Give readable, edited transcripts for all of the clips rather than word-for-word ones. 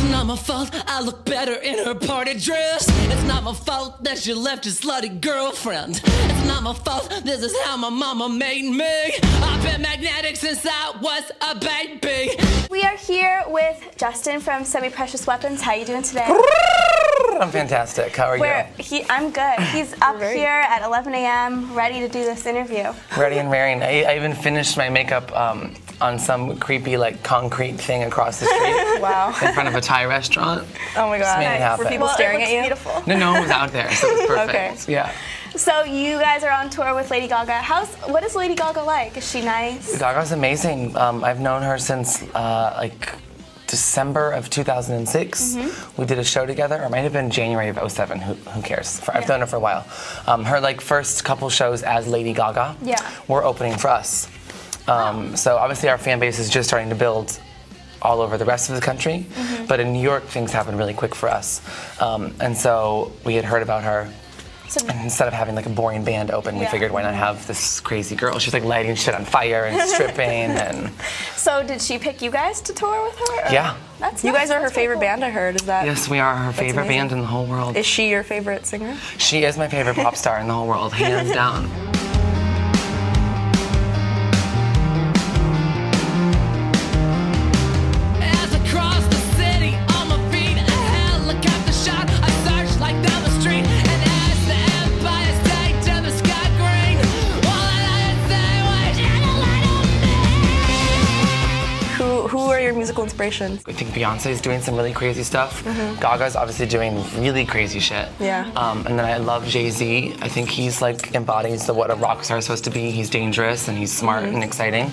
It's not my fault I look better in her party dress. It's not my fault that she left her slutty girlfriend. It's not my fault, this is how my mama made me. I've been magnetic since I was a baby. We are here with Justin from Semi-Precious Weapons. How are you doing today? I'm fantastic. How are you? I'm good. He's up here at 11 a.m. ready to do this interview. Ready and raring. I even finished my makeup on some creepy, like, concrete thing across the street. Wow. In front of a Thai restaurant. Oh my God. Nice. Were people staring at you? Beautiful. No one was out there, so it was perfect. Okay. Yeah. So you guys are on tour with Lady Gaga. What is Lady Gaga like? Is she nice? Gaga's amazing. I've known her since like December of 2006. We did a show together, or it might have been January of 07. Who cares? I've known her for a while. Her like first couple shows as Lady Gaga were opening for us. So obviously our fan base is just starting to build all over the rest of the country, but in New York things happened really quick for us. And so we had heard about her. And instead of having like a boring band open, we figured why not have this crazy girl. She's like lighting shit on fire and stripping and. So did she pick you guys to tour with her? Or? Yeah. That's you nice. guys are her favorite band, I heard. Is that? Yes, we are her favorite band in the whole world. Is she your favorite singer? She is my favorite pop star in the whole world, hands down. Who are your musical inspirations? I think Beyonce is doing some really crazy stuff. Gaga's obviously doing really crazy shit. Yeah. And then I love Jay-Z. I think he's like embodies what a rock star is supposed to be. He's dangerous and he's smart and exciting.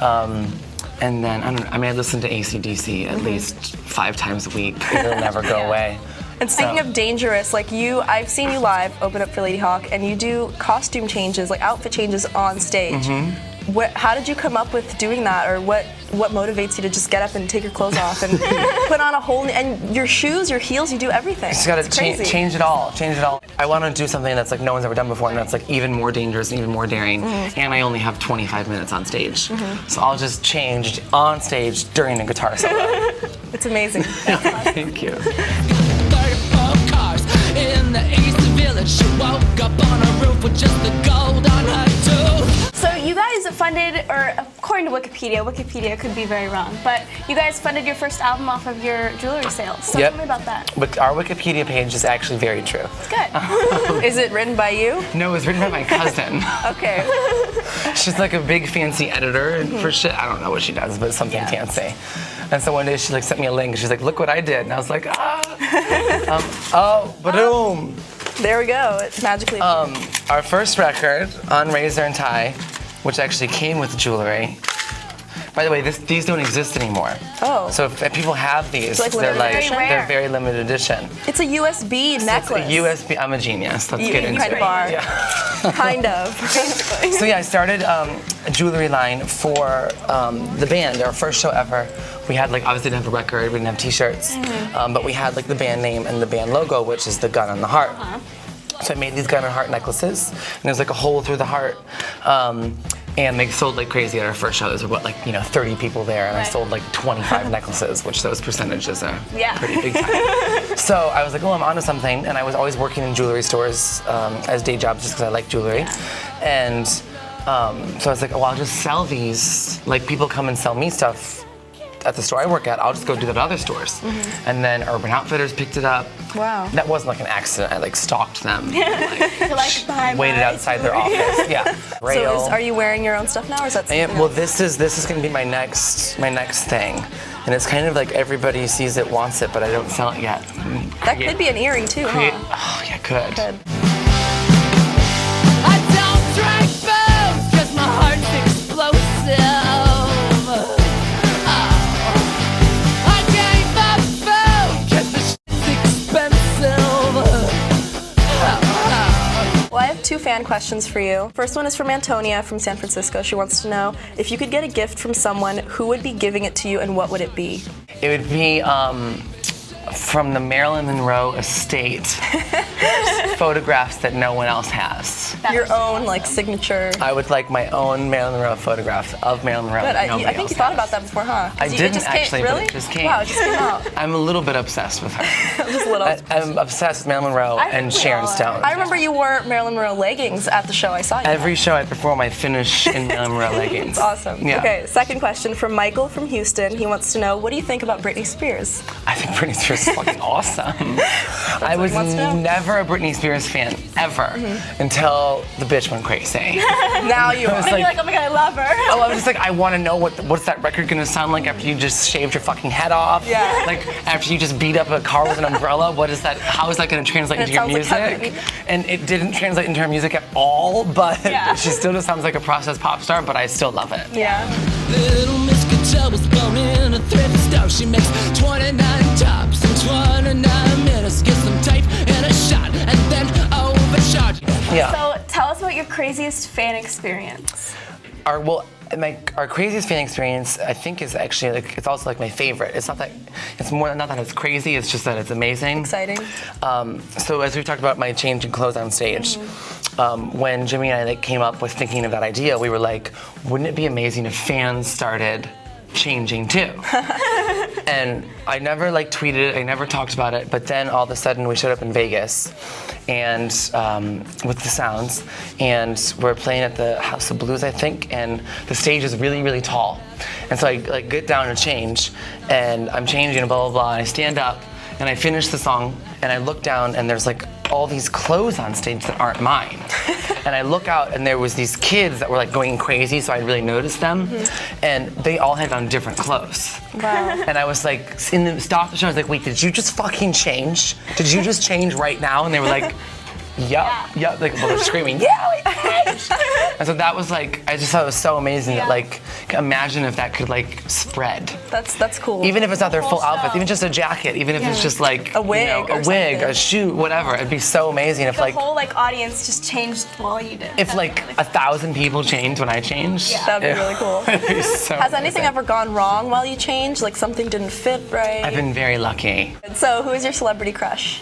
And then I listen to AC/DC at least 5 times a week. It'll never go away. And speaking of dangerous, like I've seen you live open up for Lady Hawk, and you do costume changes, like outfit changes on stage. How did you come up with doing that, or what motivates you to just get up and take your clothes off and put on a whole and your shoes, your heels, you do everything. Just gotta change it all. I want to do something that's like no one's ever done before, and that's like even more dangerous and even more daring. And I only have 25 minutes on stage, so I'll just change on stage during a guitar solo. It's amazing. Thank you. 34 cars in the East Village. She woke up on a roof with just the gold on her tooth. So you guys funded, or according to Wikipedia could be very wrong, but you guys funded your first album off of your jewelry sales. So tell me about that. But our Wikipedia page is actually very true. It's good. Is it written by you? No, it was written by my cousin. Okay. She's like a big fancy editor for shit. I don't know what she does, but something fancy. And so one day she like sent me a link. She's like, "Look what I did," and I was like, "Oh, boom!" There we go. It's magically. Our first record on Razor and Tie, which actually came with jewelry. By the way, these don't exist anymore. Oh. So if people have these, like they're very limited edition. It's a USB necklace. It's a USB. I'm a genius. Let's get into kind it. of are. Yeah. Kind of. Basically. So yeah, I started a jewelry line for the band. Our first show ever. We had obviously didn't have a record. We didn't have T-shirts, but we had the band name and the band logo, which is the gun on the heart. So I made these gun and heart necklaces, and there's a hole through the heart. And they sold like crazy at our first show. There was 30 people there, and I sold 25 necklaces, which those percentages are pretty big time. So I was like, oh, I'm onto something, and I was always working in jewelry stores as day jobs just because I like jewelry. And so I was like, well, I'll just sell these. People come and sell me stuff at the store I work at. I'll just go do that at other stores. And then Urban Outfitters picked it up. Wow. That wasn't an accident. I stalked them. Waited outside their office. Yeah. So are you wearing your own stuff now, or is that something well, else? this is going to be my next thing, and it's kind of everybody sees it, wants it, but I don't sell it yet. That could be an earring too, huh? Oh yeah, could. I don't drink booze 'cause my heart's explosive. Well, I have 2 fan questions for you. First one is from Antonia from San Francisco. She wants to know, if you could get a gift from someone, who would be giving it to you, and what would it be? It would be from the Marilyn Monroe estate. photographs that no one else has. Your own like signature. I would like my own Marilyn Monroe photograph of Marilyn Monroe. Good. that I nobody think else you thought has. about that before, huh? 'Cause I it didn't just came- actually, really? but it just came. Wow, it just came out. I'm a little bit obsessed with her. Just a little. I'm obsessed with Marilyn Monroe I think and we Sharon all are. Stone. I remember you wore Marilyn Monroe leggings at the show. I saw you. Every show I perform, I finish in Marilyn Monroe leggings. Awesome. Yeah. Okay, second question from Michael from Houston. He wants to know, what do you think about Britney Spears? I think Britney Spears is fucking awesome. I what was he wants to know. never a Britney Spears fan, ever, until the bitch went crazy. Now you I are. was And like, you're like, oh my god, I love her. oh, I was just like, I want to know what's that record gonna sound like after you just shaved your fucking head off? Yeah. Like after you just beat up a car with an umbrella. What is that? How is that gonna translate And into it your sounds like music? Britney. And it didn't translate into her music at all. But Yeah. she still just sounds like a processed pop star. But I still love it. Yeah. Little Miss Cattell was born in a thrift store. She makes 29 tops in 29 minutes. Gets some tape and a shot, and then overcharge. Yeah. So tell us about your craziest fan experience. Our craziest fan experience, I think, is actually like it's also like my favorite. It's not that it's crazy. It's just that it's amazing. Exciting. So as we talked about my change in clothes on stage, when Jimmy and I came up with thinking of that idea, we were like, wouldn't it be amazing if fans started changing too? And I never tweeted it, I never talked about it, but then all of a sudden we showed up in Vegas and with the Sounds, and we're playing at the House of Blues, I think, and the stage is really, really tall. And so I get down and change, and I'm changing and blah, blah, blah, and I stand up and I finish the song and I look down and there's all these clothes on stage that aren't mine. And I look out and there was these kids that were going crazy, so I really noticed them. And they all had on different clothes. Wow. And I was stopped the show, I was like, wait, did you just fucking change? Did you just change right now? And they were like, yeah. They're screaming, yeah, we changed. And so that was I just thought it was so amazing that imagine if that could spread. That's cool. Even if it's not their full Whole outfit, show. even just a jacket, even if it's just a wig a or wig, something. a shoe, whatever. It'd be so amazing if The whole audience just changed while you did. if 1,000 people changed when I changed. Yeah. That'd be really cool. It'd be so Has anything amazing. ever gone wrong while you changed? Like something didn't fit right? I've been very lucky. So, who is your celebrity crush?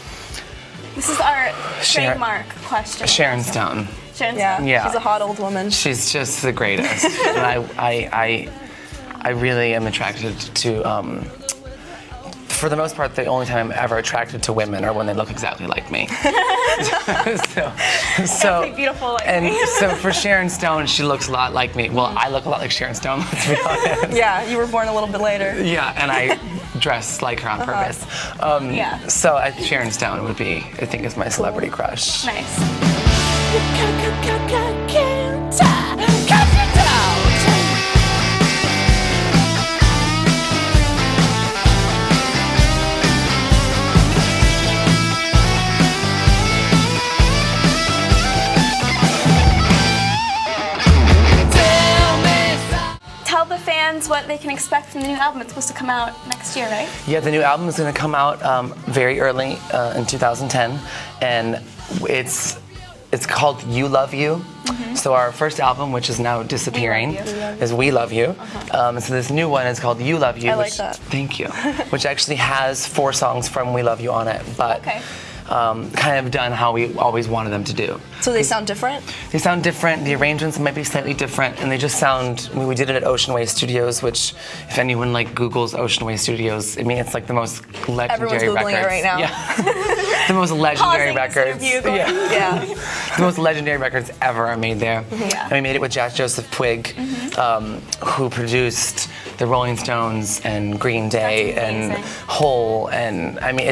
This is our Sharon- trademark question. Sharon Stone. Sharon Yeah. Stone. Yeah. She's a hot old woman. She's just the greatest. And I really am attracted to, for the most part, the only time I'm ever attracted to women are when they look exactly like me. so Be beautiful like and me. so for Sharon Stone, she looks a lot like me. Well, I look a lot like Sharon Stone, let's be honest. Yeah, you were born a little bit later. Yeah, and I dress like her on purpose. Yeah. So Sharon Stone would be, I think, is my celebrity crush. Nice. Tell the fans what they can expect from the new album. It's supposed to come out next year, right? Yeah, the new album is going to come out very early in 2010, and it's called You Love You. So our first album, which is now disappearing, is We Love You. And so this new one is called You Love You. I like which, that. Thank you. Which actually has 4 songs from We Love You on it, but Okay. kind of done how we always wanted them to do. So they sound different? They sound different, the arrangements might be slightly different, and they just sound, we did it at Ocean Way Studios, which if anyone Googles Ocean Way Studios, I mean, it's the most legendary Everyone's Googling records. it right now. Yeah. The most legendary Pausing this records. interview, going, Yeah. Yeah. The most legendary records ever are made there. Yeah. And we made it with Joseph Puig, who produced the Rolling Stones and Green Day That's and amazing. Hole, and I mean,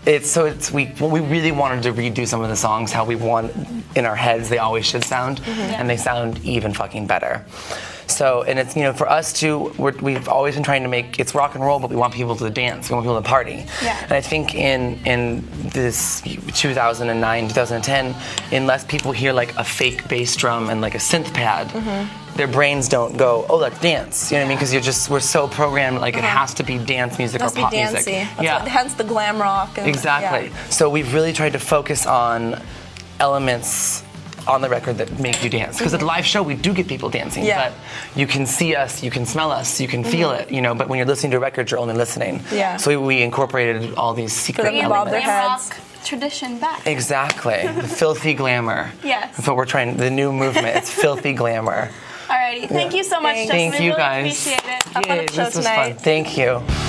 we really wanted to redo some of the songs how we want in our heads they always should sound, and they sound even fucking better. So, and it's, for us too, we've always been trying to make, it's rock and roll, but we want people to dance, we want people to party. Yeah. And I think in this 2009, 2010, unless people hear a fake bass drum and a synth pad, their brains don't go, oh, let's dance. You know what I mean? Because we're so programmed, it has to be dance music It must or be pop dancey. music. That's hence the glam rock. And, Exactly. yeah. So we've really tried to focus on elements on the record that make you dance. Because at the live show, we do get people dancing. Yeah. But you can see us, you can smell us, you can feel it, But when you're listening to a record, you're only listening. Yeah. So we incorporated all these secret them to bob elements. their Glam heads. rock, tradition back. Exactly. The filthy glamour. Yes. That's what we're trying, the new movement. It's filthy glamour. Alrighty, thank you so much, Justin. Thank We you really guys. appreciate it. Have fun at the show this was tonight. fun. Thank you.